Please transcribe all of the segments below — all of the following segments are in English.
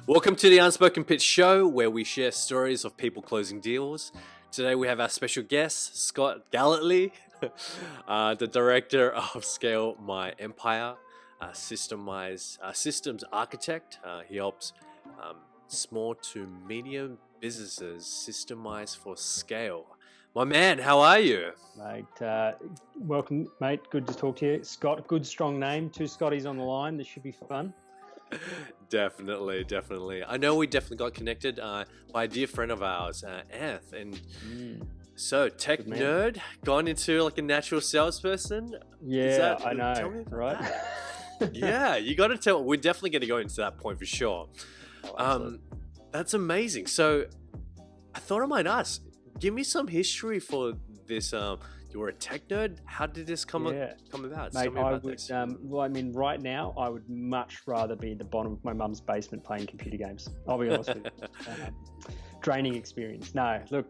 Welcome to the Unspoken Pitch Show, where we share stories of people closing deals. Today we have our special guest, Scott Gellatly, the director of Scale My Empire, systems architect. He helps small to medium businesses systemize for scale. My man, how are you? Mate, welcome, mate. Good to talk to you. Scott, good strong name. Two Scotties on the line. This should be fun. Definitely. I know we definitely got connected by a dear friend of ours, Anth. And so, tech nerd, gone into like a natural salesperson. Yeah, I know, tell me about right? that. Yeah, you got to tell. We're definitely going to go into that point for sure. That's amazing. So, I thought I might ask, give me some history for this. You were a tech nerd. How did this come about? Mate, right now, I would much rather be at the bottom of my mum's basement playing computer games. I'll be honest with you. Draining experience. No, look,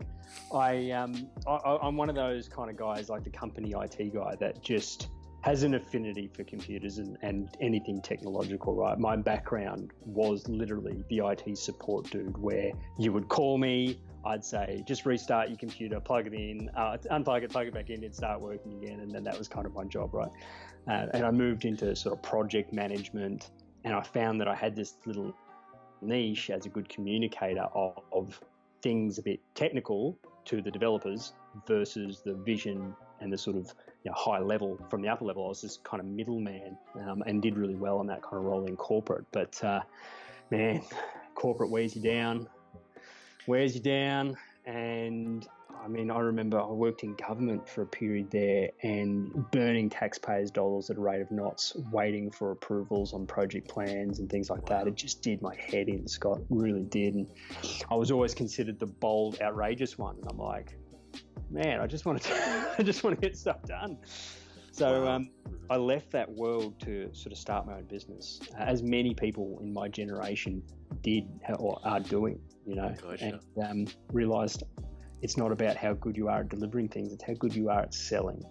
I'm one of those kind of guys, like the company IT guy, that just has an affinity for computers and anything technological, right? My background was literally the IT support dude, where you would call me, I'd say, just restart your computer, plug it in, unplug it, plug it back in, it'd start working again. And then that was kind of my job, right? And I moved into sort of project management, and I found that I had this little niche as a good communicator of things a bit technical to the developers versus the vision and the sort of high level from the upper level. I was this kind of middleman and did really well on that kind of role in corporate. But man, corporate wears you down. And I mean, I remember I worked in government for a period there and burning taxpayers' dollars at a rate of knots, waiting for approvals on project plans and things like that. It just did my head in, Scott, really did. And I was always considered the bold, outrageous one. And I'm like, man, I just want to get stuff done. So I left that world to sort of start my own business, as many people in my generation did or are doing, Gotcha. And realised it's not about how good you are at delivering things, it's how good you are at selling.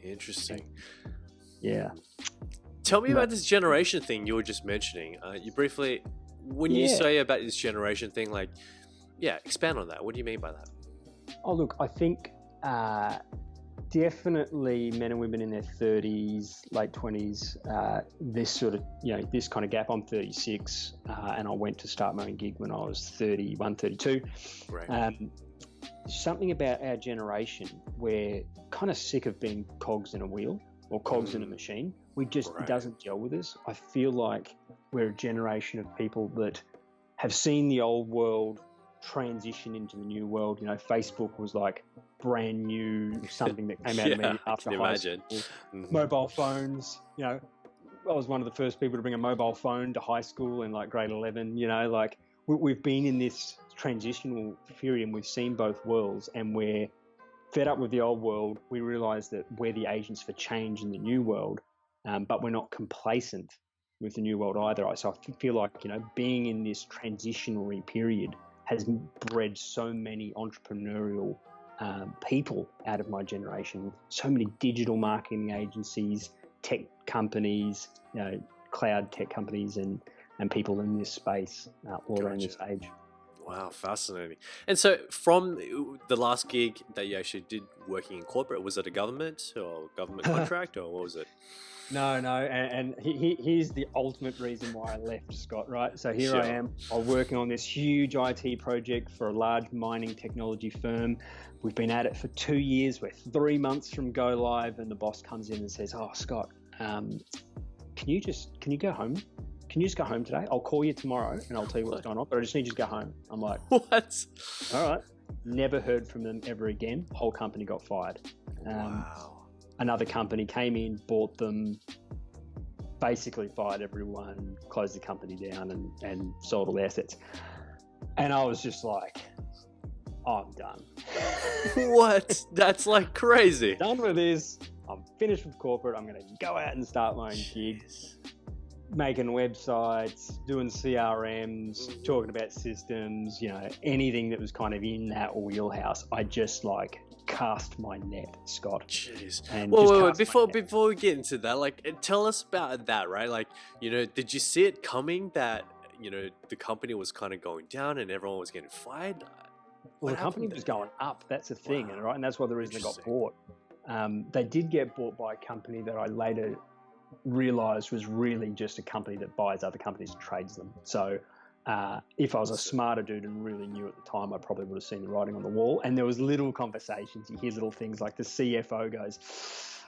Interesting. Yeah. Tell me about this generation thing you were just mentioning. You briefly, when you say about this generation thing, expand on that. What do you mean by that? Oh, look, I think definitely men and women in their 30s, late 20s, this sort of, this kind of gap. I'm 36 and I went to start my own gig when I was 31, 32. Right. Something about our generation, we're kind of sick of being cogs in a wheel or cogs in a machine. It doesn't gel with us. I feel like we're a generation of people that have seen the old world transition into the new world. Facebook was like brand new, something that came out of me after high school. Mobile phones, I was one of the first people to bring a mobile phone to high school in like grade 11. We've been in this transitional period and we've seen both worlds, and we're fed up with the old world. We realise that we're the agents for change in the new world, but we're not complacent with the new world either. So I feel like, being in this transitionary period has bred so many entrepreneurial people out of my generation. So many digital marketing agencies, tech companies, cloud tech companies, and people in this space all around this age. Wow, fascinating. And so from the last gig that you actually did working in corporate, was it a government contract or what was it? No. And here's the ultimate reason why I left, Scott, right? So here I am. I'm working on this huge IT project for a large mining technology firm. We've been at it for 2 years. We're 3 months from go live, and the boss comes in and says, "Oh, Scott, can you go home? Can you just go home today? I'll call you tomorrow and I'll tell you what's going on, but I just need you to go home." I'm like, what? All right. Never heard from them ever again. Whole company got fired. Wow. Another company came in, bought them, basically fired everyone, closed the company down and sold all the assets. And I was just like, I'm done. What? That's like crazy. Done with this. I'm finished with corporate. I'm going to go out and start my own gig. Making websites, doing CRMs, talking about systems, anything that was kind of in that wheelhouse. I just cast my net, Scott. Jeez. And wait, before we get into that, tell us about that, right? Did you see it coming that, the company was kind of going down and everyone was getting fired? Well, the company was going up. That's the thing, Wow. right? And that's why the reason they got bought. They did get bought by a company that I later realised was really just a company that buys other companies and trades them. So if I was a smarter dude and really knew at the time, I probably would have seen the writing on the wall. And there was little conversations. You hear little things like the CFO goes,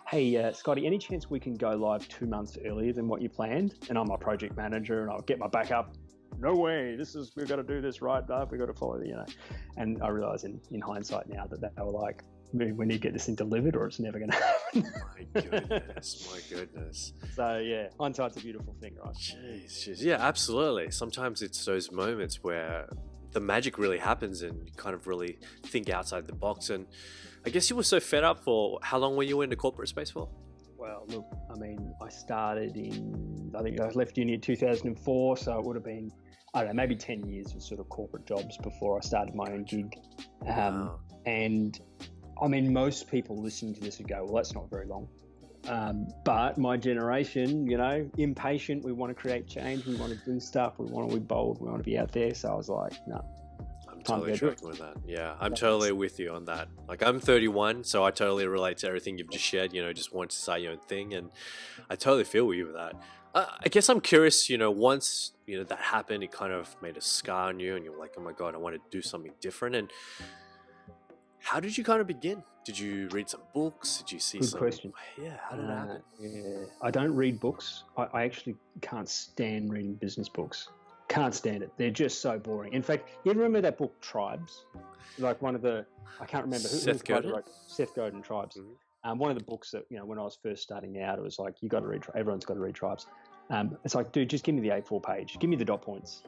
hey, Scotty, any chance we can go live 2 months earlier than what you planned? And I'm a project manager and I'll get my back up. No way, we've got to do this right, we've got to follow, And I realise in hindsight now that they were like, we need to get this thing delivered or it's never going to happen. My goodness. So, yeah, hindsight's a beautiful thing, right? Jeez. Yeah, absolutely. Sometimes it's those moments where the magic really happens and you kind of really think outside the box. And I guess you were so fed up for, how long were you in the corporate space for? Well, look, I started I think I left uni in 2004, so it would have been, I don't know, maybe 10 years of sort of corporate jobs before I started my own gig. Wow. And most people listening to this would go, well, that's not very long. But my generation, impatient, we want to create change, we want to do stuff, we want to be bold, we want to be out there. So I was like, no. I'm totally tracking with that. Yeah, I'm totally with you on that. Like, I'm 31, so I totally relate to everything you've just shared, just want to start your own thing. And I totally feel with you with that. I guess I'm curious, once, that happened, it kind of made a scar on you and you're like, oh my God, I want to do something different. And how did you kind of begin? Did you read some books? Did you see Good question. Yeah, how did it happen? Yeah, I don't read books. I actually can't stand reading business books. Can't stand it. They're just so boring. In fact, you ever remember that book, Tribes? Like one of the, I can't remember who Seth Godin wrote Seth Godin, Tribes. Mm-hmm. One of the books that, when I was first starting out, it was like, you got to read, everyone's got to read Tribes. It's like, dude, just give me the A4 page. Give me the dot points.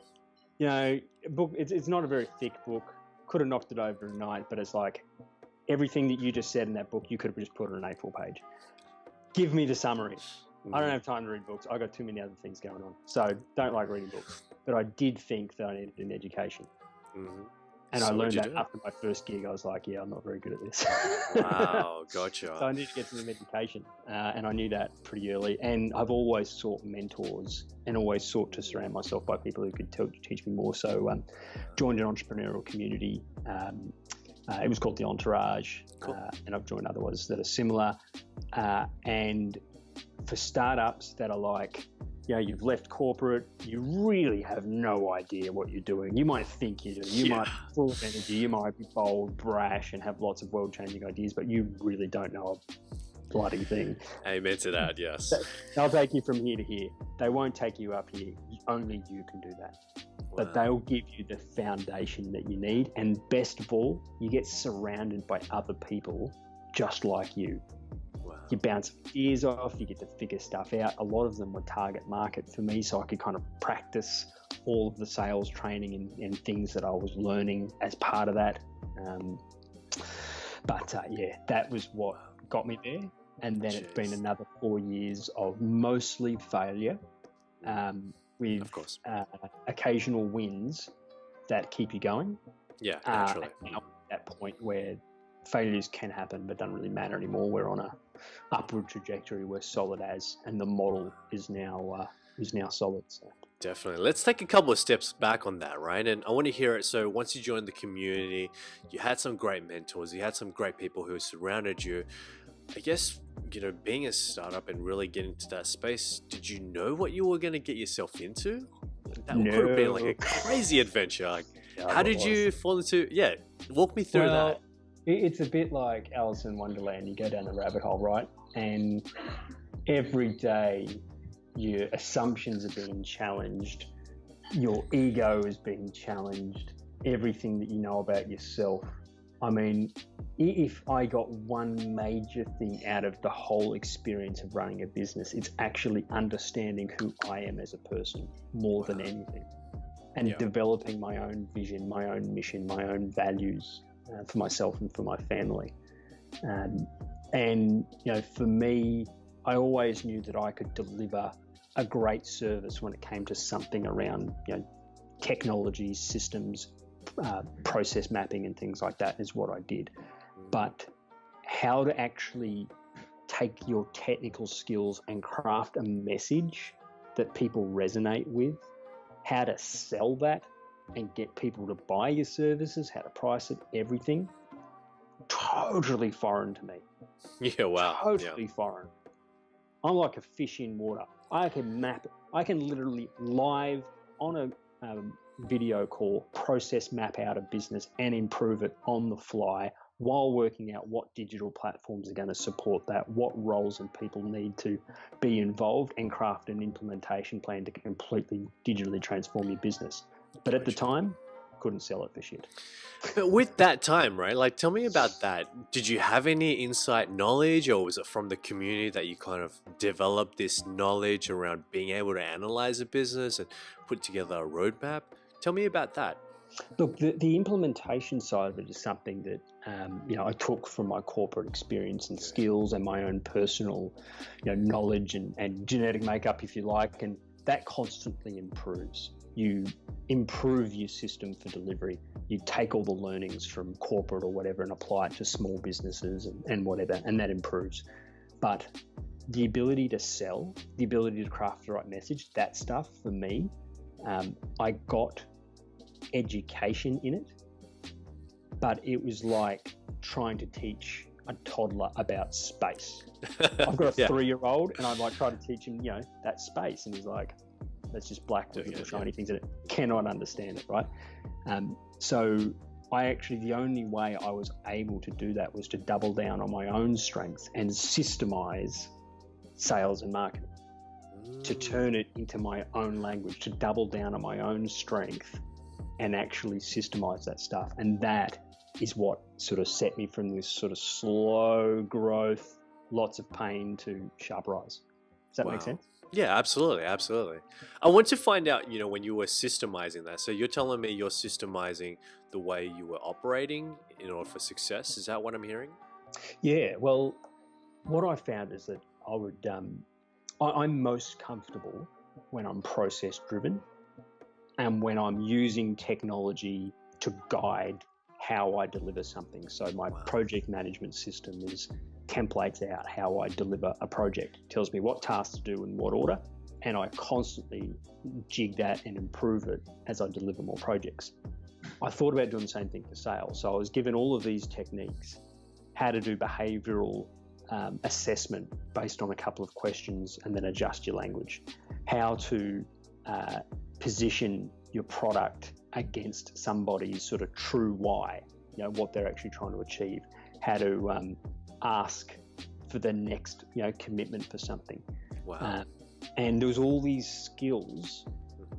Book. It's not a very thick book. Could have knocked it over in a night, but it's like everything that you just said in that book, you could have just put on an A4 page. Give me the summary. I don't have time to read books. I've got too many other things going on. So don't like reading books. But I did think that I needed an education. Mm-hmm. And so I learned that after my first gig. I was like, yeah, I'm not very good at this. Wow, gotcha. So I needed to get some education. And I knew that pretty early. And I've always sought mentors and always sought to surround myself by people who could teach me more. So joined an entrepreneurial community. It was called The Entourage. Cool. And I've joined other ones that are similar. And for startups that are like, you've left corporate, you really have no idea what you're doing. You might think you do. You might be full of energy. You might be bold, brash, and have lots of world-changing ideas, but you really don't know a bloody thing. Amen to that, yes. They'll take you from here to here. They won't take you up here. Only you can do that. Wow. But they'll give you the foundation that you need. And best of all, you get surrounded by other people just like you. You bounce ideas off, you get to figure stuff out. A lot of them were target market for me, so I could kind of practice all of the sales training and things that I was learning as part of that. That was what got me there. And then it's been another 4 years of mostly failure with of course. Occasional wins that keep you going. Yeah, naturally. Now at that point where failures can happen, but doesn't really matter anymore. We're on a upward trajectory. We're solid and the model is now solid. So. Definitely. Let's take a couple of steps back on that, right? And I want to hear it. So once you joined the community, you had some great mentors, you had some great people who surrounded you. I guess, being a startup and really getting into that space, did you know what you were going to get yourself into? That could have been like a crazy adventure. Like, how did you fall into? Yeah, walk me through that. It's a bit like Alice in Wonderland. You go down the rabbit hole, right? And every day your assumptions are being challenged. Your ego is being challenged. Everything that you know about yourself. If I got one major thing out of the whole experience of running a business, it's actually understanding who I am as a person more than anything. And developing my own vision, my own mission, my own values. For myself and for my family. For me, I always knew that I could deliver a great service when it came to something around, technology, systems, process mapping and things like that is what I did. But how to actually take your technical skills and craft a message that people resonate with how to sell that and get people to buy your services, how to price it, everything, totally foreign to me. Yeah, wow. Totally foreign. I'm like a fish in water. I can map it. I can literally live on a video call, process map out a business and improve it on the fly while working out what digital platforms are going to support that, what roles and people need to be involved, and craft an implementation plan to completely digitally transform your business. But at the time, couldn't sell it for shit. But with that time, right? Like, tell me about that. Did you have any insight knowledge, or was it from the community that you kind of developed this knowledge around being able to analyze a business and put together a roadmap? Tell me about that. Look, the implementation side of it is something that I took from my corporate experience and skills and my own personal knowledge and genetic makeup, if you like, and that constantly improves. You improve your system for delivery. You take all the learnings from corporate or whatever and apply it to small businesses and whatever, and that improves. But the ability to sell, the ability to craft the right message, that stuff for me, I got education in it, but it was like trying to teach a toddler about space. I've got a 3-year-old and I might try to teach him, that space, and he's like, that's just black with little shiny things in it. Cannot understand it, right? So the only way I was able to do that was to double down on my own strengths and systemize sales and marketing, to turn it into my own language, to double down on my own strength and actually systemize that stuff. And that is what sort of set me from this sort of slow growth, lots of pain, to sharp rise. Does that make sense? Yeah, absolutely. I want to find out, when you were systemizing that. So you're telling me you're systemizing the way you were operating in order for success. Is that what I'm hearing? Yeah. Well, what I found is that I'm most comfortable when I'm process driven and when I'm using technology to guide how I deliver something. So my project management system is templates out how I deliver a project. It tells me what tasks to do in what order, and I constantly jig that and improve it as I deliver more projects. I thought about doing the same thing for sales. So I was given all of these techniques, how to do behavioral assessment based on a couple of questions and then adjust your language, how to position your product against somebody's sort of true why, what they're actually trying to achieve, how to ask for the next commitment for something. And there was all these skills,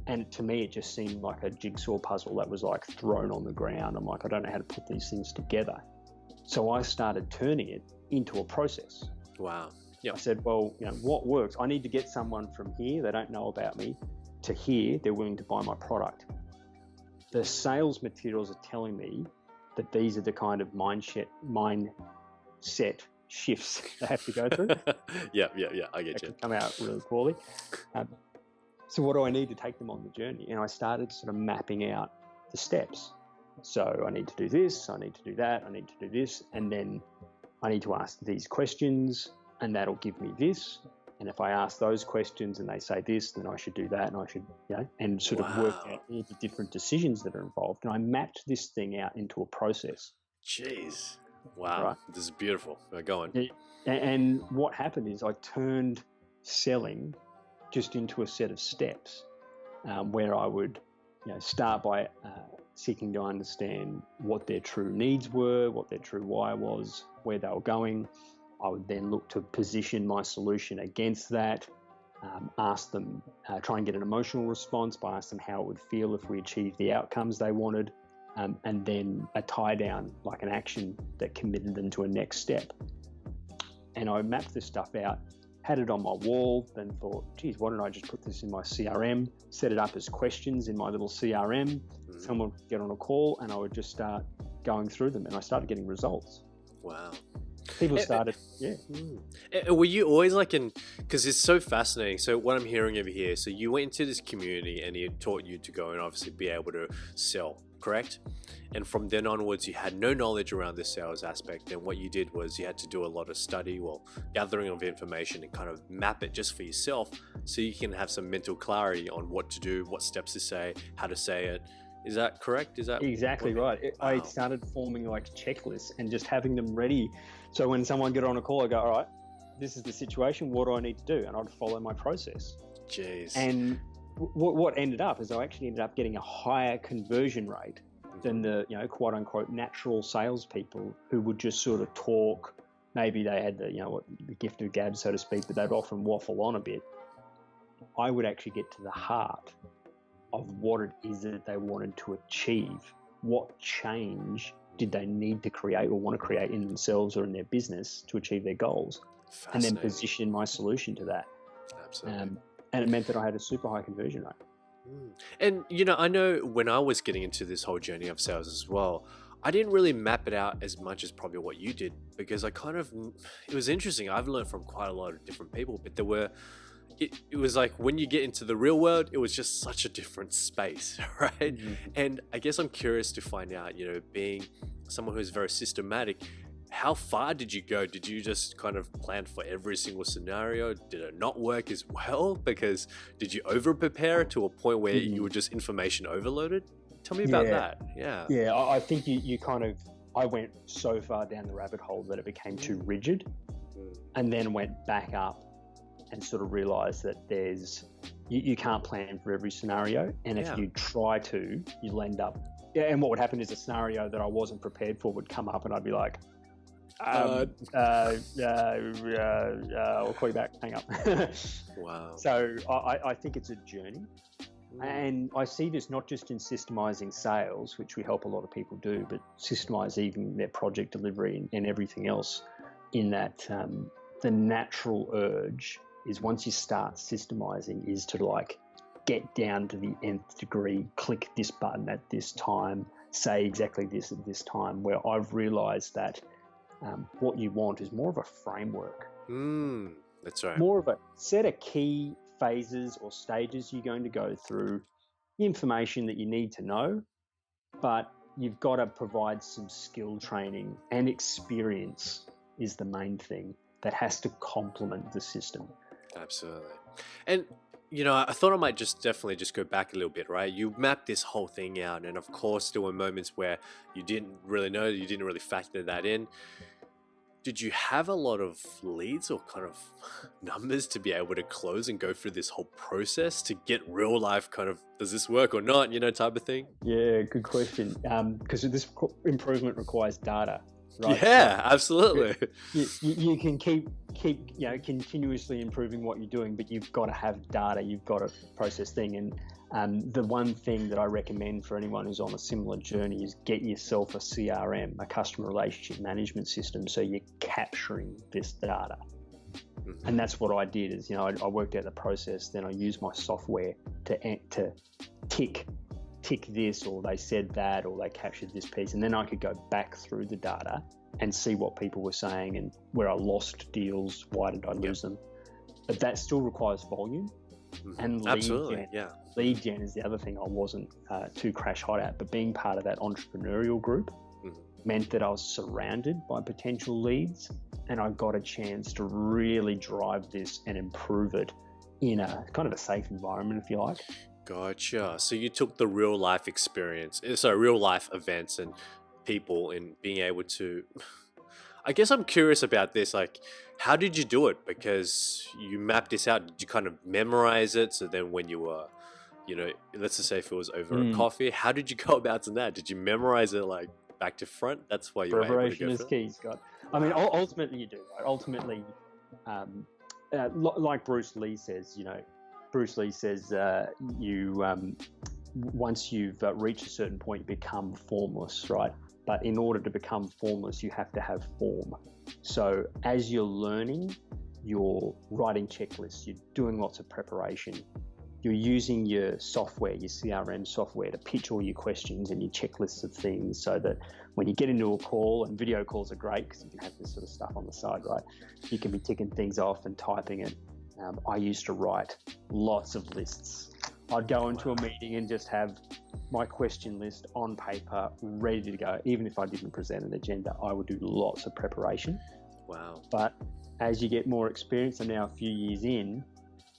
and to me it just seemed like a jigsaw puzzle that was like thrown on the ground. I'm like, I don't know how to put these things together. So I started turning it into a process. I said, well, what works? I need to get someone from here, they don't know about me, to here, they're willing to buy my product. The sales materials are telling me that these are the kind of mindset shifts they have to go through. I get you. Come out really poorly. So what do I need to take them on the journey? And I started sort of mapping out the steps. So I need to do this, I need to do that, I need to do this, and then I need to ask these questions, and that'll give me this. And if I ask those questions and they say this, then I should do that, and I should, and sort of work out all the different decisions that are involved. And I mapped this thing out into a process. Jeez. Wow. Right? This is beautiful. Go on. And what happened is I turned selling just into a set of steps where I would, start by seeking to understand what their true needs were, what their true why was, where they were going. I would then look to position my solution against that, ask them, try and get an emotional response by asking them how it would feel if we achieved the outcomes they wanted, and then a tie down, like an action that committed them to a next step. And I mapped this stuff out, had it on my wall, then thought, geez, why don't I just put this in my CRM, set it up as questions in my little CRM, someone would get on a call and I would just start going through them, and I started getting results. Wow. People started, Were you always because it's so fascinating. So what I'm hearing over here, so you went into this community and it taught you to go and obviously be able to sell correct? And from then onwards, you had no knowledge around the sales aspect. And what you did was you had to do a lot of study, well, gathering of information and kind of map it just for yourself so you can have some mental clarity on what to do, what steps to say, how to say it. Is that correct? Is that exactly right? Wow. I started forming like checklists and just having them ready. So when someone got on a call, I go, all right, this is the situation. What do I need to do? And I'd follow my process. Jeez. And what ended up is I actually ended up getting a higher conversion rate than the, quote unquote natural salespeople who would just sort of talk. Maybe they had the gift of gab, so to speak, but they'd often waffle on a bit. I would actually get to the heart of what it is that they wanted to achieve. What change did they need to create or want to create in themselves or in their business to achieve their goals? And then position my solution to that. Absolutely. And it meant that I had a super high conversion rate. And, I know when I was getting into this whole journey of sales as well, I didn't really map it out as much as probably what you did, because it was interesting. I've learned from quite a lot of different people, but it was like when you get into the real world, it was just such a different space, right? Mm-hmm. And I guess I'm curious to find out, being someone who's very systematic, how far did you go? Did you just kind of plan for every single scenario? Did it not work as well? Because did you over prepare to a point where you were just information overloaded? Tell me about that. Yeah, I think I went so far down the rabbit hole that it became too rigid, and then went back up and sort of realized that you can't plan for every scenario. And if you try to, you'll end up, and what would happen is a scenario that I wasn't prepared for would come up and I'd be like, I'll call you back, hang up. Wow. So I think it's a journey. And I see this not just in systemizing sales, which we help a lot of people do, but systemize even their project delivery and everything else, in that the natural urge is, once you start systemizing, is to like get down to the nth degree, click this button at this time, say exactly this at this time, where I've realized that what you want is more of a framework. That's right. More of a set of key phases or stages you're going to go through, information that you need to know, but you've got to provide some skill training, and experience is the main thing that has to complement the system. Absolutely. And I thought I might definitely go back a little bit, right? You mapped this whole thing out, and of course there were moments where you didn't really know, you didn't really factor that in. Did you have a lot of leads or kind of numbers to be able to close and go through this whole process to get real life kind of, does this work or not, type of thing? Yeah, good question. Because this improvement requires data. Right? Yeah, absolutely. You can keep continuously improving what you're doing, but you've got to have data. You've got to process things. And the one thing that I recommend for anyone who's on a similar journey is get yourself a CRM, a customer relationship management system, so you're capturing this data. Mm-hmm. And that's what I did. Is I worked out the process, then I used my software to tick this, or they said that, or they captured this piece, and then I could go back through the data and see what people were saying and where I lost deals, why did I lose them. But that still requires volume. And lead gen is the other thing I wasn't too crash hot at, but being part of that entrepreneurial group meant that I was surrounded by potential leads, and I got a chance to really drive this and improve it in a kind of a safe environment, if you like. Gotcha. So you took the real life experience, real life events and people, and being able to, I guess I'm curious about this, like, how did you do it? Because you mapped this out. Did you kind of memorize it? So then when you were, let's just say if it was over a coffee, how did you go about that? Did you memorize it like back to front? That's why you were able to go. Preparation is key, Scott. I mean, ultimately you do. Right? Ultimately, like Bruce Lee says, once you've reached a certain point, you become formless, right? But in order to become formless, you have to have form. So as you're learning, you're writing checklists, you're doing lots of preparation, you're using your software, your CRM software, to pitch all your questions and your checklists of things, so that when you get into a call, and video calls are great because you can have this sort of stuff on the side, right? You can be ticking things off and typing it. I used to write lots of lists I'd go into a meeting and just have my question list on paper ready to go. Even if I didn't present an agenda, I would do lots of preparation. Wow. But as you get more experience, and now a few years in,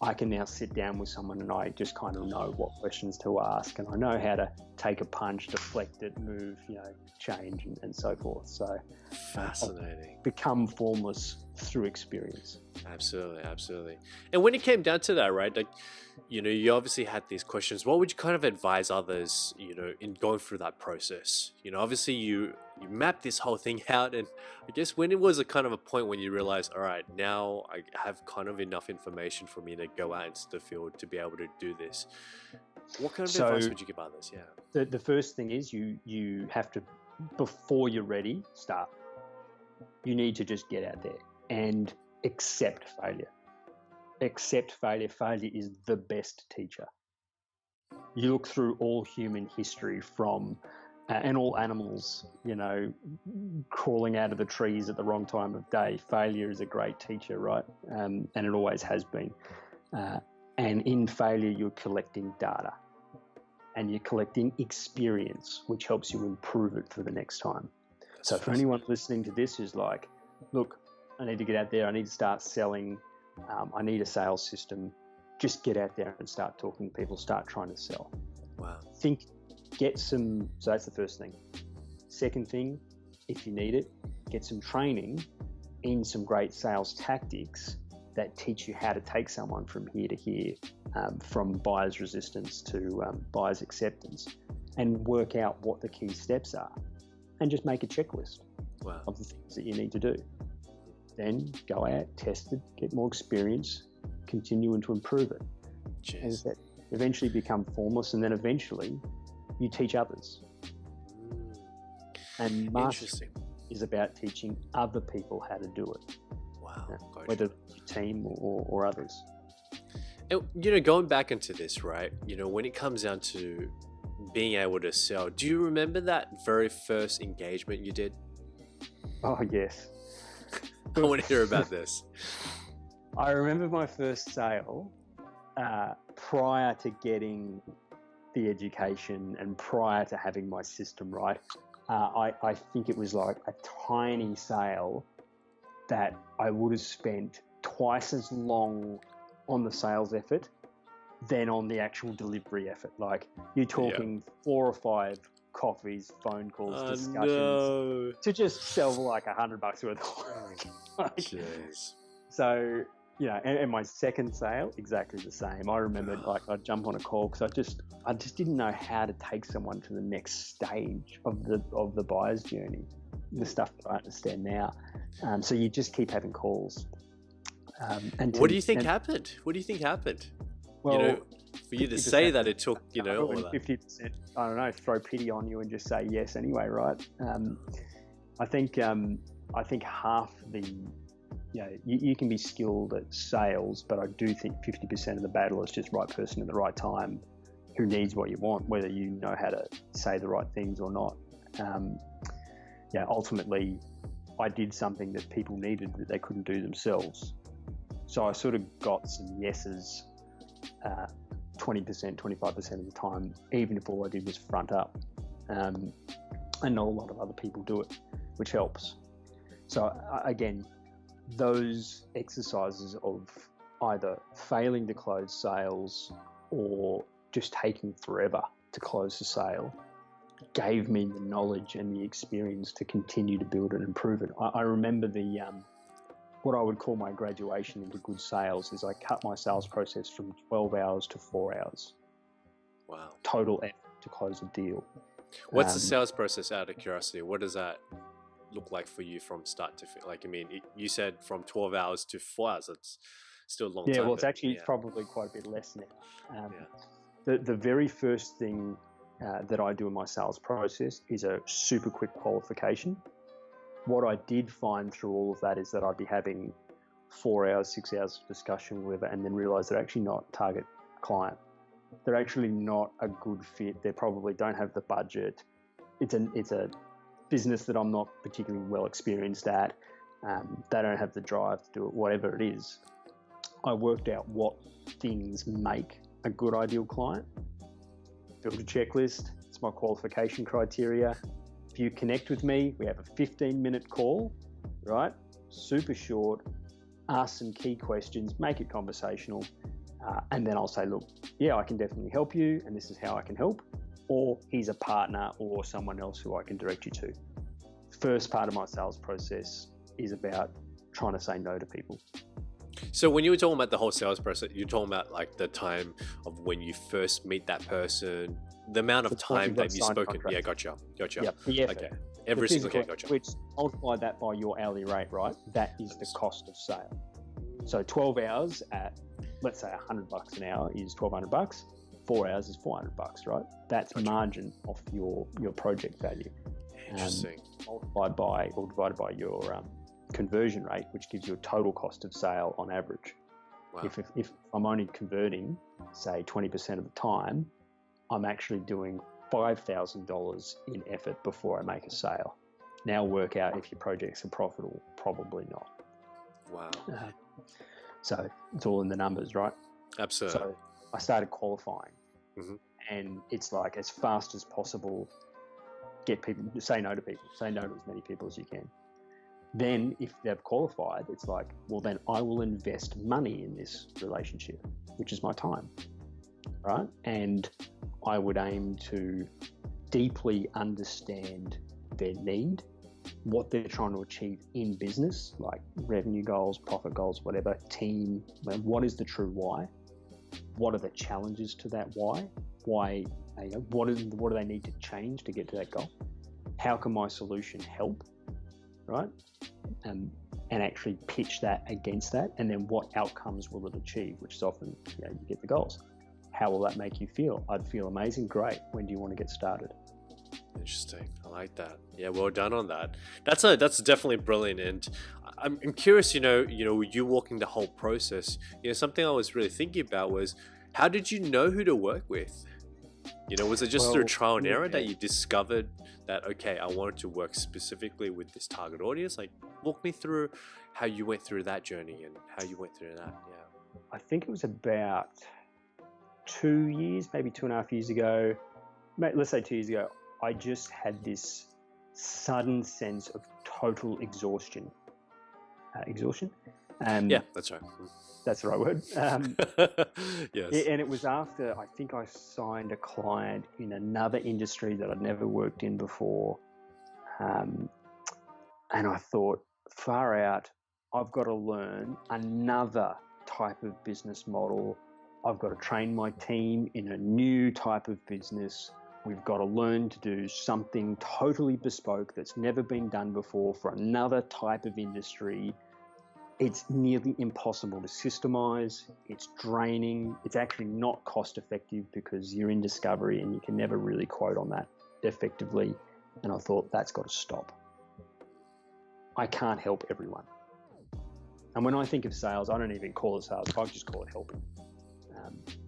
I can now sit down with someone and I just kind of know what questions to ask, and I know how to take a punch, deflect it, move, change, and so forth. So fascinating. I've become formless through experience. Absolutely. And when it came down to that, right, like, you obviously had these questions. What would you kind of advise others, in going through that process? Obviously you mapped this whole thing out, and I guess when it was a kind of a point when you realized, all right, now I have kind of enough information for me to go out into the field to be able to do this. What kind of advice would you give others? Yeah. The first thing is you have to, before you're ready, start. You need to just get out there and accept failure. Accept failure. Failure is the best teacher. You look through all human history from, and all animals, crawling out of the trees at the wrong time of day. Failure is a great teacher, right? And it always has been. And in failure, you're collecting data and you're collecting experience, which helps you improve it for the next time. So for anyone listening to this who's like, look, I need to get out there, I need to start selling, I need a sales system, just get out there and start talking to people, start trying to sell. Wow. So that's the first thing. Second thing, if you need it, get some training in some great sales tactics that teach you how to take someone from here to here, from buyer's resistance to buyer's acceptance, and work out what the key steps are, and just make a checklist of the things that you need to do. Then go out, test it, get more experience, continue to improve it. As that, eventually become formless, and then eventually you teach others. And mastery is about teaching other people how to do it. Wow. Whether it's your team or others. And, going back into this, right, when it comes down to being able to sell, do you remember that very first engagement you did? Oh, yes. I want to hear about this. I remember my first sale prior to getting the education and prior to having my system right. I think it was like a tiny sale that I would have spent twice as long on the sales effort than on the actual delivery effort. Like, you're talking 4 or 5 coffees, phone calls, discussions to just sell like $100 worth of work. Jeez. So, and my second sale, exactly the same. I remember I'd jump on a call because I just didn't know how to take someone to the next stage of the buyer's journey, the stuff that I understand now. So you just keep having calls. What do you think happened? Well, for you to say that it took, all that. 50%, I don't know, throw pity on you and just say yes anyway, right? I think half the, you can be skilled at sales, but I do think 50% of the battle is just right person at the right time who needs what you want, whether you know how to say the right things or not. Ultimately, I did something that people needed that they couldn't do themselves. So I sort of got some yeses 20%, 25% of the time, even if all I did was front up. And not a lot of other people do it, which helps. So again, those exercises of either failing to close sales or just taking forever to close the sale gave me the knowledge and the experience to continue to build and improve it. I remember what I would call my graduation into good sales is I cut my sales process from 12 hours to 4 hours. Wow. Total effort to close a deal. What's the sales process, out of curiosity? What does that look like for you from start to finish? Like, you said from 12 hours to 4 hours. That's still a long time. Yeah, well, it's probably quite a bit less now. The very first thing that I do in my sales process is a super quick qualification. What I did find through all of that is that I'd be having 4 hours, 6 hours of discussion with it, and then realize they're actually not target client. They're actually not a good fit. They probably don't have the budget. It's a business that I'm not particularly well experienced at. They don't have the drive to do it, whatever it is. I worked out what things make a good ideal client, build a checklist. It's my qualification criteria. If you connect with me, we have a 15-minute call, right? Super short, ask some key questions, make it conversational, and then I'll say, look, yeah, I can definitely help you, and this is how I can help, or he's a partner or someone else who I can direct you to. First part of my sales process is about trying to say no to people. So when you were talking about the whole sales process, you're talking about like the time of when you first meet that person, the amount of time that you've spoken. Yeah, gotcha. Yep. The effort. Okay. Every single day, gotcha. Which multiply that by your hourly rate, right? That is the cost of sale. So 12 hours at, let's say $100 an hour is $1,200. 4 hours is $400, right? That's margin off your project value. Interesting. Multiplied by or divided by your conversion rate, which gives you a total cost of sale on average. Wow. If I'm only converting, say 20% of the time, I'm actually doing $5,000 in effort before I make a sale. Now work out if your projects are profitable. Probably not. Wow. So it's all in the numbers, right? Absolutely. So I started qualifying, and it's like as fast as possible, get people, say no to people, say no to as many people as you can. Then if they've qualified, it's like, well, then I will invest money in this relationship, which is my time, right? And I would aim to deeply understand their need, what they're trying to achieve in business, like revenue goals, profit goals, whatever, team, what is the true why? What are the challenges to that why? Why, what do they need to change to get to that goal? How can my solution help, right? And actually pitch that against that, and then what outcomes will it achieve, which is often, you get the goals. How will that make you feel? I'd feel amazing. Great. When do you want to get started? Interesting. I like that. Yeah, well done on that. That's definitely brilliant. And I'm curious, you walking the whole process, something I was really thinking about was, how did you know who to work with? Was it just through trial and error that you discovered that, okay, I wanted to work specifically with this target audience? Like, walk me through how you went through that journey and how you went through that. Yeah. I think it was about 2 years, maybe 2.5 years ago. Let's say 2 years ago. I just had this sudden sense of total exhaustion. Exhaustion? Yeah, that's right. That's the right word. Yes. And it was after, I think I signed a client in another industry that I'd never worked in before. And I thought, far out, I've got to learn another type of business model. I've got to train my team in a new type of business. We've got to learn to do something totally bespoke that's never been done before for another type of industry. It's nearly impossible to systemize. It's draining. It's actually not cost effective because you're in discovery and you can never really quote on that effectively. And I thought, that's got to stop. I can't help everyone. And when I think of sales, I don't even call it sales. I just call it helping.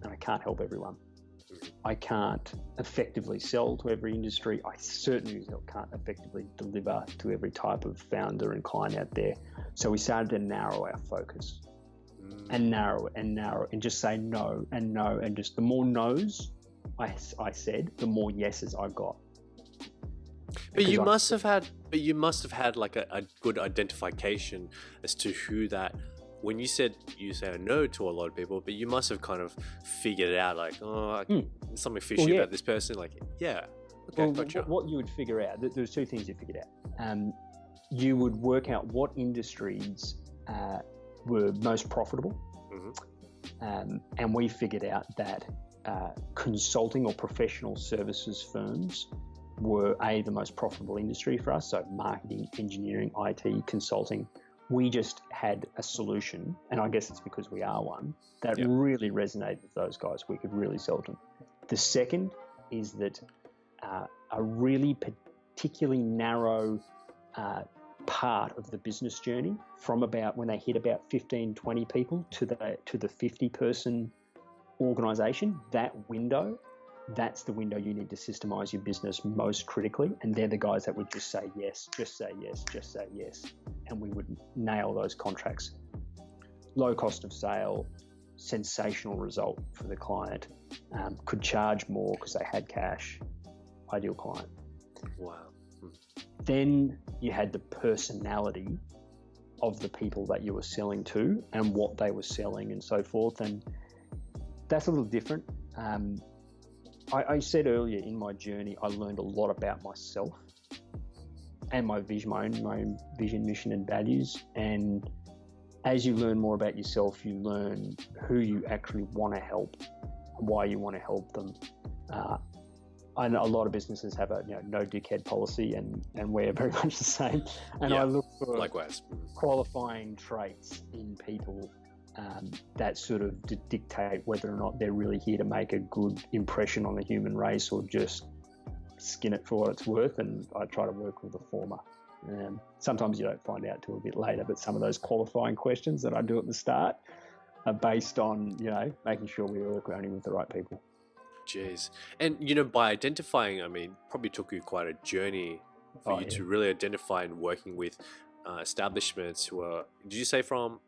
And I can't help everyone. I can't effectively sell to every industry. I certainly can't effectively deliver to every type of founder and client out there. So we started to narrow our focus and narrow and just say no and no. And just the more no's I said, the more yeses I got. But you must have had like a good identification as to who that. When you said no to a lot of people, but you must have kind of figured it out, like, something fishy about this person. Like, yeah, okay, gotcha. What you would figure out, there's two things you figured out. You would work out what industries were most profitable, and we figured out that consulting or professional services firms were the most profitable industry for us. So marketing, engineering, IT, consulting. We just had a solution, and I guess it's because we are one, that really resonated with those guys. We could really sell to them. The second is that a really particularly narrow part of the business journey, from about when they hit about 15, 20 people to the 50-person organization, that window, that's the window you need to systemize your business most critically. And they're the guys that would just say yes, just say yes, just say yes. And we would nail those contracts. Low cost of sale, sensational result for the client, could charge more because they had cash, ideal client. Wow. Then you had the personality of the people that you were selling to and what they were selling and so forth. And that's a little different. I said earlier in my journey, I learned a lot about myself and my vision, my own vision, mission, and values. And as you learn more about yourself, you learn who you actually want to help, why you want to help them. I know a lot of businesses have a no dickhead policy, and we're very much the same. And I look for likewise qualifying traits in people that sort of dictate whether or not they're really here to make a good impression on the human race or just skin it for what it's worth. And I try to work with the former. Sometimes you don't find out till a bit later, but some of those qualifying questions that I do at the start are based on, making sure we work only with the right people. Jeez. And, by identifying, probably took you quite a journey for you to really identify and working with establishments who are, did you say from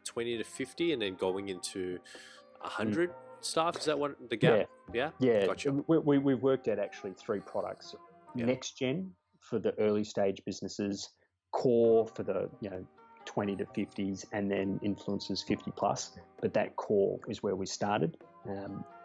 20 to 50 and then going into 100 staff? Is that what the gap? Yeah. Gotcha. We've worked at actually 3 products. Next gen for the early stage businesses, core for the 20 to 50s, and then influencers 50 plus. But that core is where we started.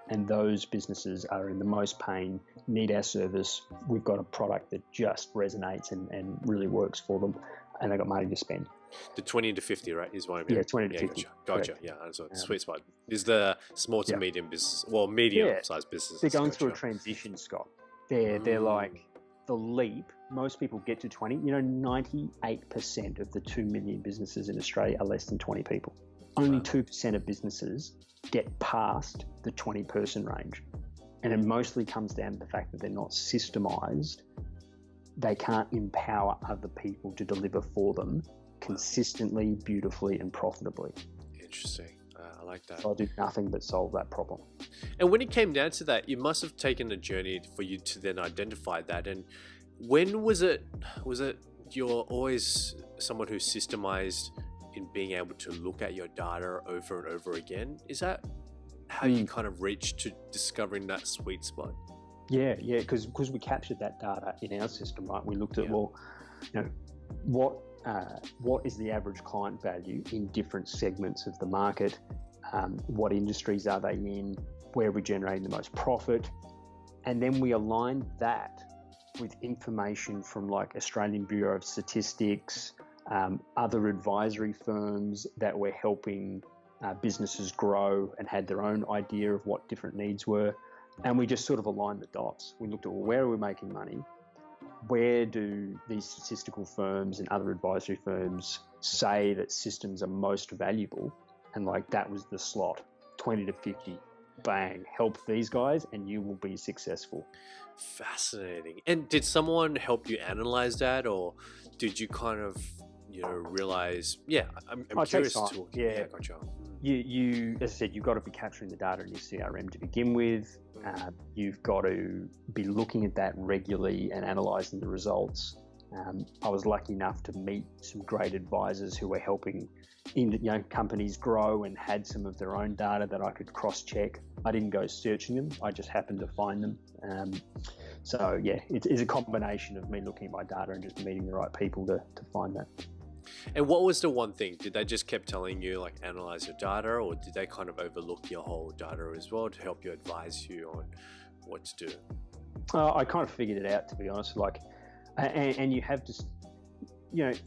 And those businesses are in the most pain, need our service. We've got a product that just resonates and really works for them, and they've got money to spend. The 20 to 50, right, is what I mean? Yeah, 20 to 50. Gotcha. Yeah, so sweet spot. Is the small to medium business, medium-sized businesses. They're going through a transition, Scott. They're like the leap. Most people get to 20. 98% of the 2 million businesses in Australia are less than 20 people. Only 2% of businesses get past the 20-person range. And it mostly comes down to the fact that they're not systemized. They can't empower other people to deliver for them consistently, beautifully, and profitably. Interesting. I like that. So I do nothing but solve that problem. And when it came down to that, you must have taken a journey for you to then identify that. And when was it you're always someone who systemized in being able to look at your data over and over again? Is that how you kind of reached to discovering that sweet spot? Yeah, because we captured that data in our system, right? We looked at, what is the average client value in different segments of the market? What industries are they in? Where are we generating the most profit? And then we aligned that with information from like Australian Bureau of Statistics, other advisory firms that were helping businesses grow and had their own idea of what different needs were. And we just sort of aligned the dots. We looked at, where are we making money? Where do these statistical firms and other advisory firms say that systems are most valuable? And like that was the slot, 20 to 50, bang, help these guys and you will be successful. Fascinating. And did someone help you analyze that, or did you kind of realize? I'm curious to. Gotcha. You, as I said, you've got to be capturing the data in your CRM to begin with. You've got to be looking at that regularly and analysing the results. I was lucky enough to meet some great advisors who were helping companies grow and had some of their own data that I could cross-check. I didn't go searching them. I just happened to find them. It's a combination of me looking at my data and just meeting the right people to find that. And what was the one thing? Did they just kept telling you like analyze your data, or did they kind of overlook your whole data as well to help you advise you on what to do? I kind of figured it out, to be honest. And you have to,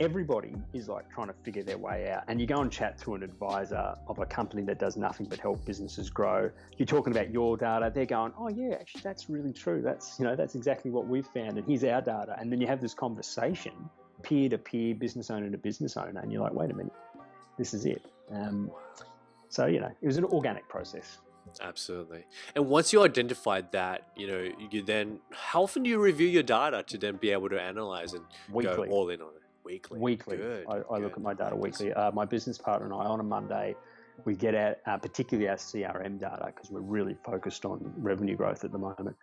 everybody is like trying to figure their way out. And you go and chat to an advisor of a company that does nothing but help businesses grow. You're talking about your data. They're going, oh yeah, actually that's really true. That's exactly what we've found. And here's our data. And then you have this conversation, peer to peer, business owner to business owner. And you're like, wait a minute, this is it. It was an organic process. Absolutely. And once you identified that, you then, how often do you review your data to then be able to analyze and go all in on it? Weekly. Good. I look at my data weekly. My business partner and I, on a Monday, we get out, particularly our CRM data, because we're really focused on revenue growth at the moment.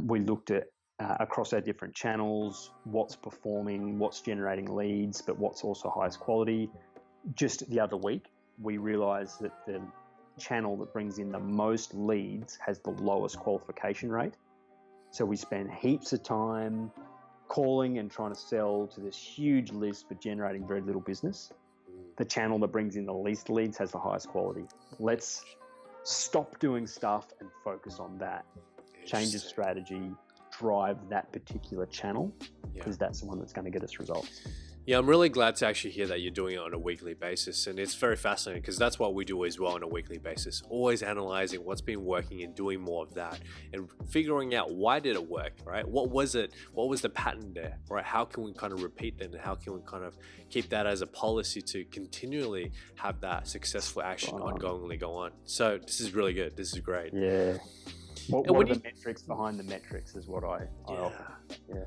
We looked at across our different channels, what's performing, what's generating leads, but what's also highest quality. Just the other week, we realized that channel that brings in the most leads has the lowest qualification rate. So we spend heaps of time calling and trying to sell to this huge list but generating very little business. The channel that brings in the least leads has the highest quality. Let's stop doing stuff and focus on that. Change the strategy, drive that particular channel, because that's the one that's going to get us results. Yeah, I'm really glad to actually hear that you're doing it on a weekly basis. And it's very fascinating because that's what we do as well on a weekly basis. Always analyzing what's been working and doing more of that and figuring out why did it work, right? What was it? What was the pattern there, right? How can we kind of repeat that and how can we kind of keep that as a policy to continually have that successful action ongoingly go on? So this is really good. This is great. Yeah. What are the metrics behind the metrics is what I offer. Yeah.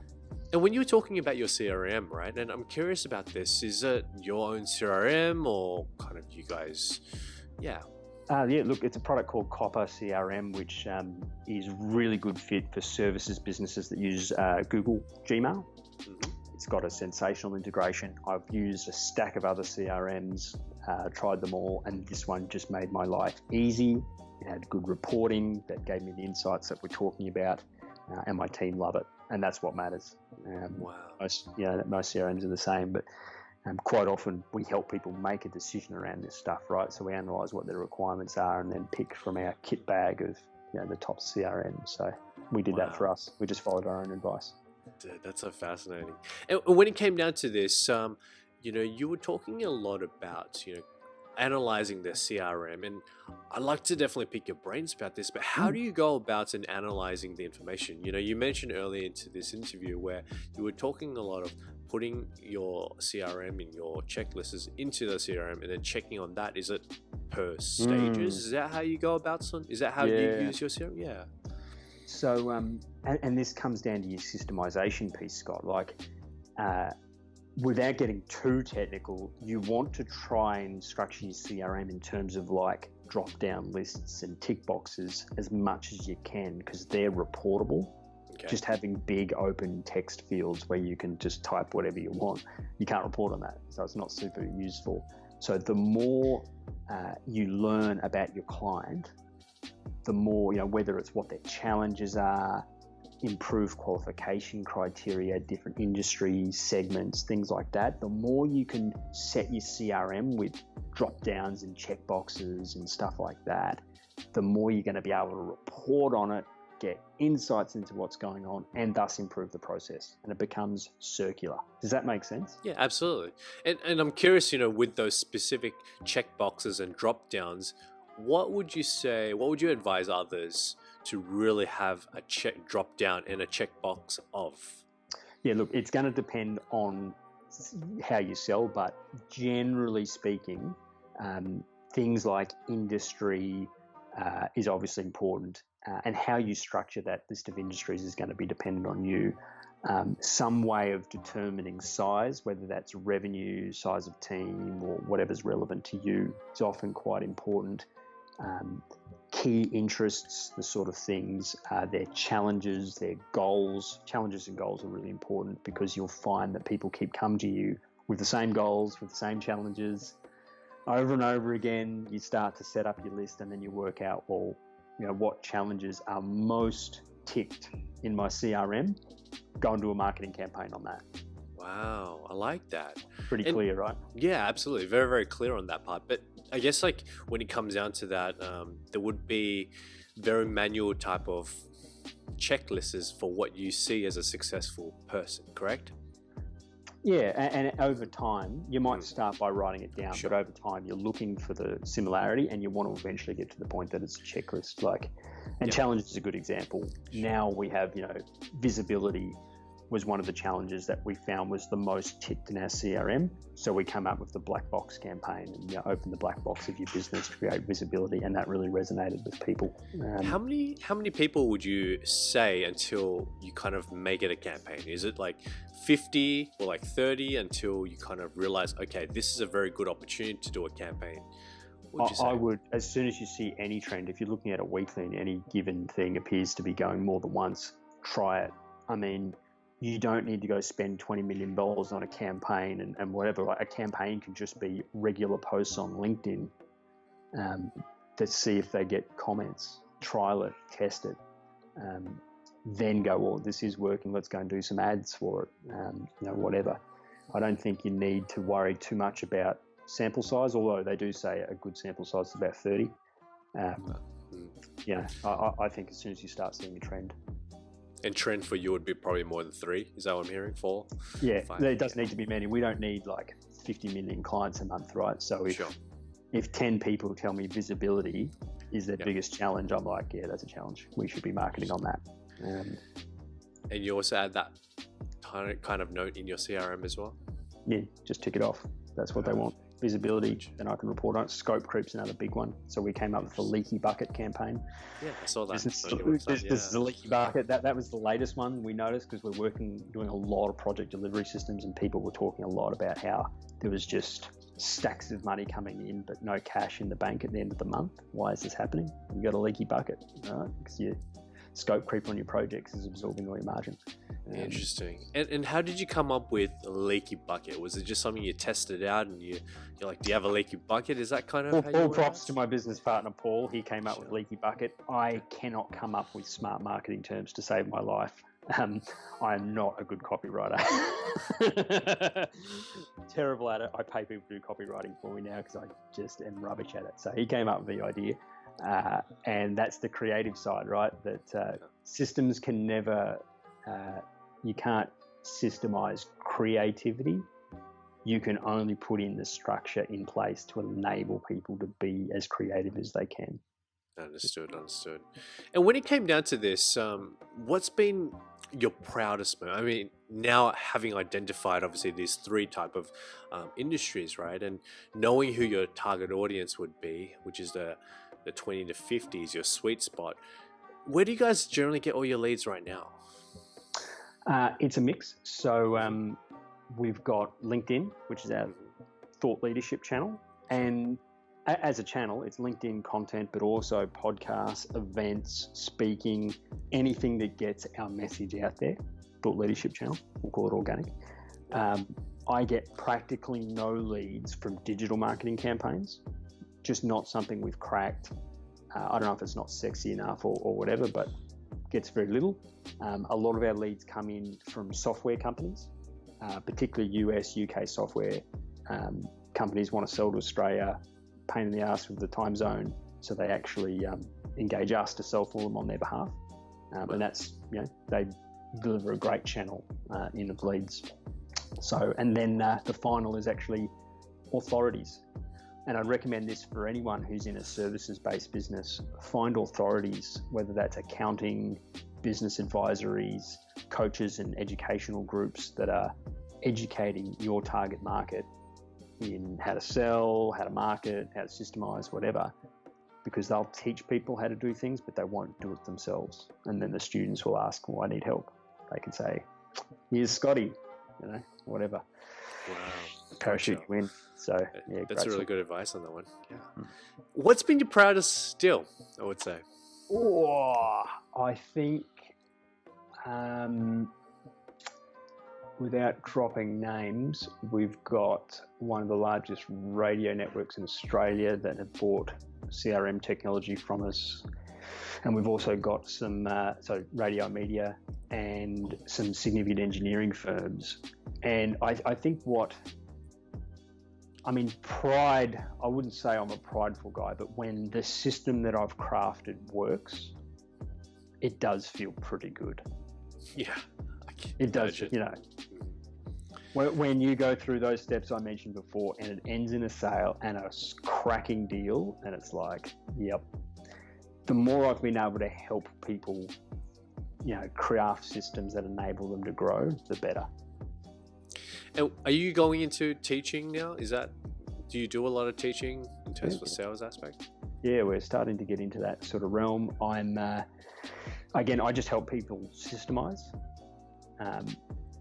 And when you were talking about your CRM, right? And I'm curious about this. Is it your own CRM or kind of you guys? Yeah. Look, it's a product called Copper CRM, which is really good fit for services businesses that use Google Gmail. Mm-hmm. It's got a sensational integration. I've used a stack of other CRMs, tried them all, and this one just made my life easy. It had good reporting that gave me the insights that we're talking about, and my team love it. And that's what matters. Wow. Most CRMs are the same, but quite often we help people make a decision around this stuff, right? So we analyze what their requirements are and then pick from our kit bag of the top CRM. So we did that for us. We just followed our own advice. Dude, that's so fascinating. And when it came down to this, you were talking a lot about, analyzing the CRM, and I'd like to definitely pick your brains about this, but how do you go about in analyzing the information? You mentioned earlier into this interview where you were talking a lot of putting your CRM in your checklists into the CRM and then checking on that. Is it per stages? Is that how you go about something? Is that how you use your CRM? Yeah. So, and this comes down to your systemization piece, Scott. Without getting too technical, you want to try and structure your CRM in terms of drop-down lists and tick boxes as much as you can, because they're reportable. Okay. Just having big open text fields where you can just type whatever you want, you can't report on that. So it's not super useful. So the more you learn about your client, the more, whether it's what their challenges are, improve qualification criteria, different industry segments, things like that, the more you can set your CRM with drop downs and check boxes and stuff like that, the more you're going to be able to report on it, get insights into what's going on, and thus improve the process. And it becomes circular. Does that make sense? Yeah, absolutely. And I'm curious, with those specific check boxes and drop downs, what would you advise others to really have a check drop down and a checkbox of? Yeah, look, it's going to depend on how you sell, but generally speaking, things like industry is obviously important, and how you structure that list of industries is going to be dependent on you. Some way of determining size, whether that's revenue, size of team, or whatever's relevant to you, is often quite important. Key interests, the sort of things, their challenges, their goals. Challenges and goals are really important because you'll find that people keep coming to you with the same goals, with the same challenges over and over again. You start to set up your list and then you work out, what challenges are most ticked in my CRM. Go and do a marketing campaign on that. Wow, I like that. Pretty clear, right? Yeah, absolutely. Very, very clear on that part. But I guess when it comes down to that, there would be very manual type of checklists for what you see as a successful person, correct? Yeah, and over time, you might start by writing it down, but over time you're looking for the similarity and you want to eventually get to the point that it's a checklist. Challenge is a good example. Now we have, visibility was one of the challenges that we found was the most ticked in our CRM. So we come up with the black box campaign and open the black box of your business to create visibility, and that really resonated with people. How many people would you say until you kind of make it a campaign? Is it 50 or 30 until you kind of realize, okay, this is a very good opportunity to do a campaign? I would, as soon as you see any trend, if you're looking at a weekly and any given thing appears to be going more than once, try it. I mean, you don't need to go spend $20 million on a campaign and whatever. A campaign can just be regular posts on LinkedIn. to see if they get comments, trial it, test it, then go, well, this is working, let's go and do some ads for it, whatever. I don't think you need to worry too much about sample size, although they do say a good sample size is about 30. I think as soon as you start seeing a trend. And trend for you would be probably more than 3. Is that what I'm hearing? 4? Yeah, 5? There doesn't need to be many. We don't need like 50 million clients a month, right? So if 10 people tell me visibility is their biggest challenge, I'm like, yeah, that's a challenge. We should be marketing on that. And you also add that kind of note in your CRM as well? Yeah, just tick it off. That's what they want. Visibility, then I can report on it. Scope creep's another big one. So we came up with the leaky bucket campaign. Yeah, I saw that. This is the leaky bucket. That was the latest one we noticed, because we're doing a lot of project delivery systems, and people were talking a lot about how there was just stacks of money coming in but no cash in the bank at the end of the month. Why is this happening? You got a leaky bucket, right? Because your scope creep on your projects is absorbing all your margin. Interesting. And how did you come up with a leaky bucket? Was it just something you tested out and you're like, do you have a leaky bucket? Is that kind of all props to my business partner Paul. He came up with leaky bucket. I cannot come up with smart marketing terms to save my life. I am not a good copywriter. Terrible at it. I pay people to do copywriting for me now because I just am rubbish at it. So he came up with the idea, and that's the creative side, right? That systems can never, you can't systemize creativity. You can only put in the structure in place to enable people to be as creative as they can. Understood. And when it came down to this, what's been your proudest moment? I mean, now having identified obviously these 3 type of industries, right? And knowing who your target audience would be, which is the 20 to 50 is your sweet spot. Where do you guys generally get all your leads right now? It's a mix. So we've got LinkedIn, which is our thought leadership channel. And as a channel, it's LinkedIn content, but also podcasts, events, speaking, anything that gets our message out there. Thought leadership channel, we'll call it organic. I get practically no leads from digital marketing campaigns, just not something we've cracked. I don't know if it's not sexy enough or whatever, but gets very little. A lot of our leads come in from software companies, particularly US, UK software companies want to sell to Australia, pain in the ass with the time zone, so they actually engage us to sell for them on their behalf. And that's, they deliver a great channel in of leads. So, and then the final is actually authorities. And I'd recommend this for anyone who's in a services-based business. Find authorities, whether that's accounting, business advisories, coaches and educational groups that are educating your target market in how to sell, how to market, how to systemize, whatever, because they'll teach people how to do things, but they won't do it themselves. And then the students will ask, well, I need help. They can say, here's Scotty, whatever. Wow. Parachute you in. So yeah, that's really good advice on that one. Yeah. What's been your proudest deal, I would say? Oh, I think without dropping names, we've got one of the largest radio networks in Australia that have bought CRM technology from us. And we've also got some radio media and some significant engineering firms. And I think pride, I wouldn't say I'm a prideful guy, but when the system that I've crafted works, it does feel pretty good. Yeah. It does, when you go through those steps I mentioned before and it ends in a sale and a cracking deal, and it's like, yep. The more I've been able to help people, craft systems that enable them to grow, the better. And are you going into teaching now? Do you do a lot of teaching in terms of the sales aspect? Yeah, we're starting to get into that sort of realm. I just help people systemize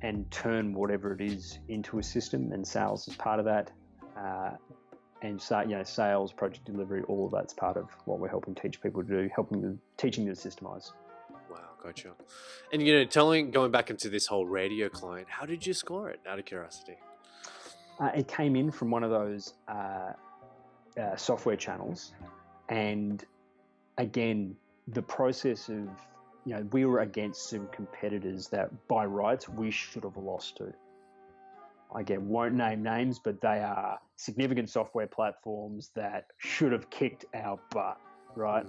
and turn whatever it is into a system, and sales is part of that. And sales, project delivery, all of that's part of what we're helping teach people to do, teaching them to systemize. Wow, gotcha. And going back into this whole radio client, how did you score it, out of curiosity? It came in from one of those software channels, And again, the process of, we were against some competitors that by rights we should have lost to. Again, won't name names, but they are significant software platforms that should have kicked our butt, right?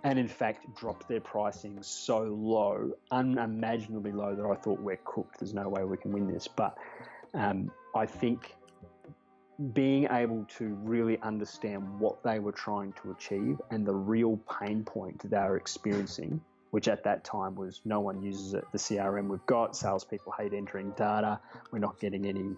And in fact, dropped their pricing so low, unimaginably low, that I thought, we're cooked. There's no way we can win this. But I think being able to really understand what they were trying to achieve and the real pain point they were experiencing, which at that time was no one uses it. The CRM we've got, salespeople hate entering data. We're not getting any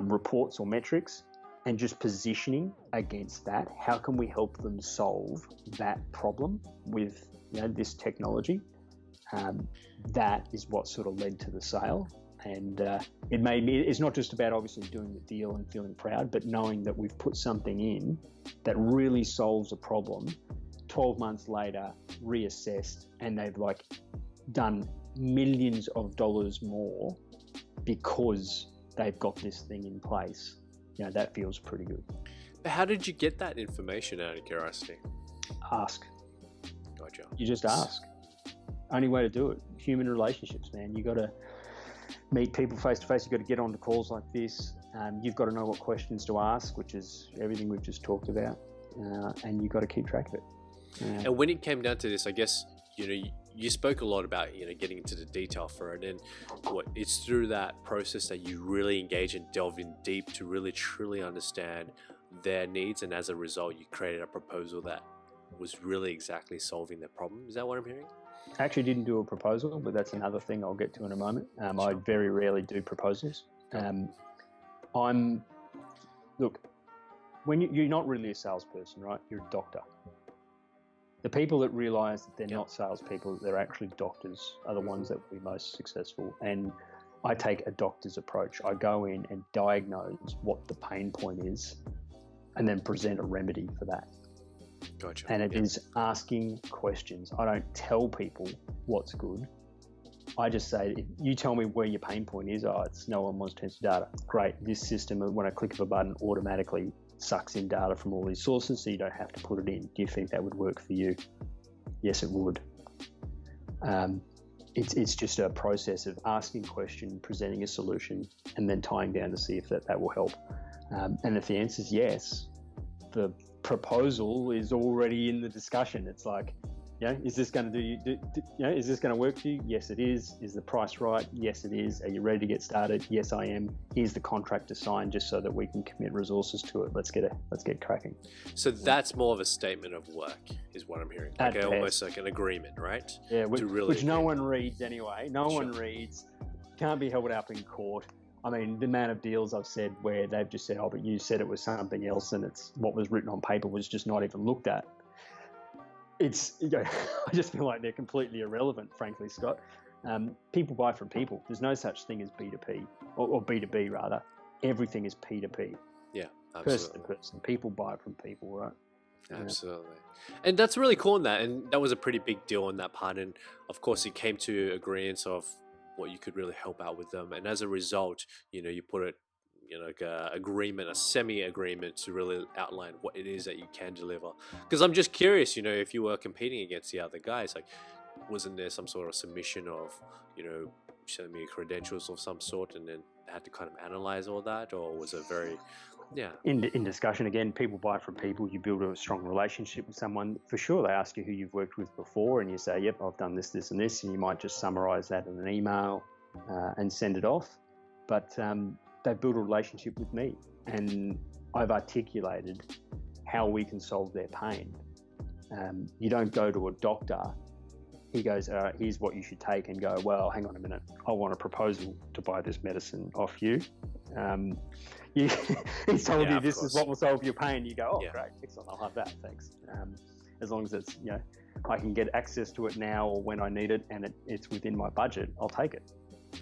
reports or metrics. And just positioning against that, how can we help them solve that problem with this technology? That is what sort of led to the sale. And it made me, it's not just about obviously doing the deal and feeling proud, but knowing that we've put something in that really solves a problem. 12 months later, reassessed, and they've done millions of dollars more because they've got this thing in place. That feels pretty good. But how did you get that information, out of curiosity? Ask. Gotcha. You just ask. Only way to do it. Human relationships, man. You got to meet people face to face. You got to get onto calls like this. You've got to know what questions to ask, which is everything we've just talked about, and you've got to keep track of it. And when it came down to this, I guess you spoke a lot about getting into the detail for it, and it's through that process that you really engage and delve in deep to really truly understand their needs, and as a result you created a proposal that was really exactly solving their problem. Is that what I'm hearing? I actually didn't do a proposal, but that's another thing I'll get to in a moment. I very rarely do proposals. Look, when you're not really a salesperson, right? You're a doctor. The people that realise that they're not salespeople, they're actually doctors, are the ones that will be most successful. And I take a doctor's approach. I go in and diagnose what the pain point is and then present a remedy for that. Gotcha. And it is asking questions. I don't tell people what's good. I just say, if you tell me where your pain point is, it's no one wants to enter data. Great. This system, when I click of a button, automatically sucks in data from all these sources, so you don't have to put it in. Do you think that would work for you? Yes, it would. It's just a process of asking a question, presenting a solution, and then tying down to see if that will help. And if the answer is yes, the proposal is already in the discussion. It's like, is this going to is this going to work for you? Yes, it is. Is the price right? Yes, it is. Are you ready to get started? Yes, I am. Here's the contract to sign, just so that we can commit resources to it. Let's get cracking. So that's more of a statement of work, is what I'm hearing. Almost like an agreement, right? Yeah, which no one reads anyway. No one reads. Can't be held up in court. I mean, the amount of deals I've said where they've just said, but you said it was something else, and it's what was written on paper was just not even looked at. It's, I just feel like they're completely irrelevant, frankly, Scott. People buy from people. There's no such thing as B2P, or B2B rather. Everything is P2P. Yeah, absolutely. Person to person. People buy from people, right? Absolutely. And that's really cool in that. And that was a pretty big deal on that part. And of course, it came to agreements of what you could really help out with them. And as a result, you put it, like a agreement, a semi-agreement to really outline what it is that you can deliver. Because I'm just curious, if you were competing against the other guys, like, wasn't there some sort of submission of, show me credentials of some sort, and then had to kind of analyze all that, or was it very, In discussion, again, people buy from people. You build a strong relationship with someone. For sure, they ask you who you've worked with before, and you say, yep, I've done this, this, and this, and you might just summarize that in an email and send it off. But they build a relationship with me, and I've articulated how we can solve their pain. You don't go to a doctor, he goes, all right, here's what you should take, and go, well, hang on a minute, I want a proposal to buy this medicine off you. He's told you this is what will solve your pain. You go, great, excellent, I'll have that, thanks. As long as it's, I can get access to it now or when I need it, and it's within my budget, I'll take it.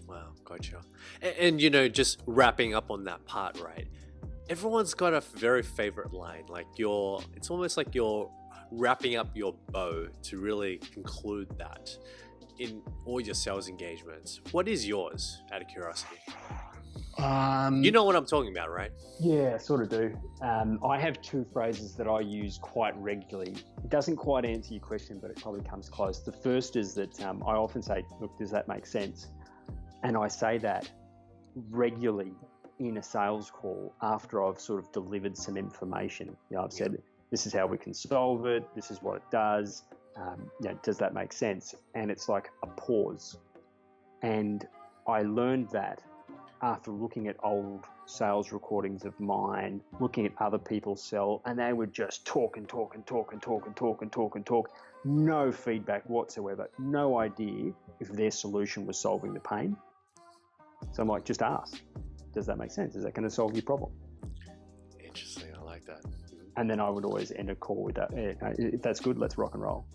Wow, gotcha. And just wrapping up on that part, right? Everyone's got a very favorite line. Like it's almost like you're wrapping up your bow to really conclude that in all your sales engagements. What is yours, out of curiosity? You know what I'm talking about, right? Yeah, sort of do. I have two phrases that I use quite regularly. It doesn't quite answer your question, but it probably comes close. The first is that I often say, look, does that make sense? And I say that regularly in a sales call after I've sort of delivered some information. I've said, this is how we can solve it. This is what it does. Does that make sense? And it's like a pause. And I learned that after looking at old sales recordings of mine, looking at other people sell, and they would just talk and talk and talk and talk and talk and talk and talk. No feedback whatsoever. No idea if their solution was solving the pain. So I'm like, just ask. Does that make sense? Is that going to solve your problem? Interesting. I like that. And then I would always end a call with that. If that's good, let's rock and roll.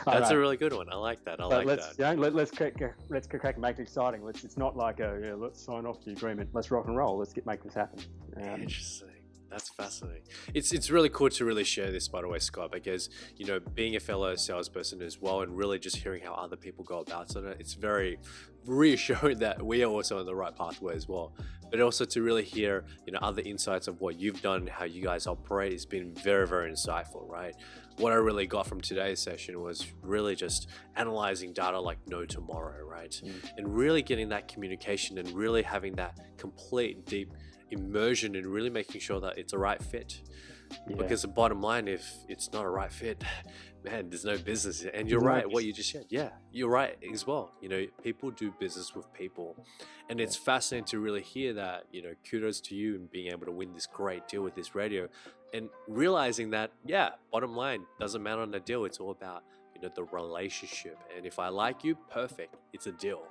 That's a really good one. I like that. Let's crack and make it exciting. It's not like let's sign off the agreement. Let's rock and roll. Let's make this happen. Interesting. That's fascinating. It's really cool to really share this, by the way, Scott, because being a fellow salesperson as well, and really just hearing how other people go about it, it's very reassuring that we are also on the right pathway as well. But also to really hear other insights of what you've done, how you guys operate, has been very, very insightful, right? What I really got from today's session was really just analyzing data like no tomorrow, right? And really getting that communication and really having that complete deep immersion and really making sure that it's a right fit. Because the bottom line, if it's not a right fit, man, there's no business. And you're right, what you just said. Yeah, you're right as well. People do business with people. And it's fascinating to really hear that, kudos to you and being able to win this great deal with this radio and realizing that, bottom line, doesn't matter on the deal. It's all about, the relationship. And if I like you, perfect. It's a deal.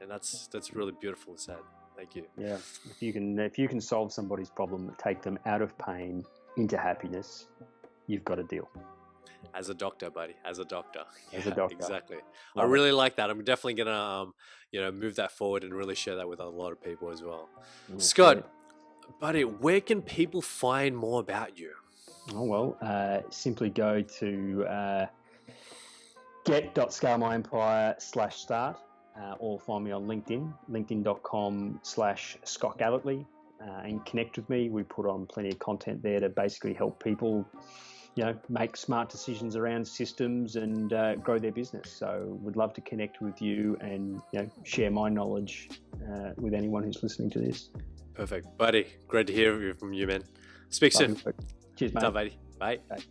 And that's really beautiful and sad. Thank you. Yeah. If you can solve somebody's problem, take them out of pain into happiness, you've got a deal. As a doctor, buddy. As a doctor. As a doctor. Exactly. I really like that. I'm definitely gonna move that forward and really share that with a lot of people as well. Scott, buddy, where can people find more about you? Oh well, simply go to get.scalemyempire/start. Or find me on LinkedIn, linkedin.com/Scott Gellatly, and connect with me. We put on plenty of content there to basically help people, make smart decisions around systems and grow their business. So we'd love to connect with you and share my knowledge with anyone who's listening to this. Perfect. Buddy, great to hear from you, man. Speak soon. Cheers, mate. Bye, buddy. Bye. Bye.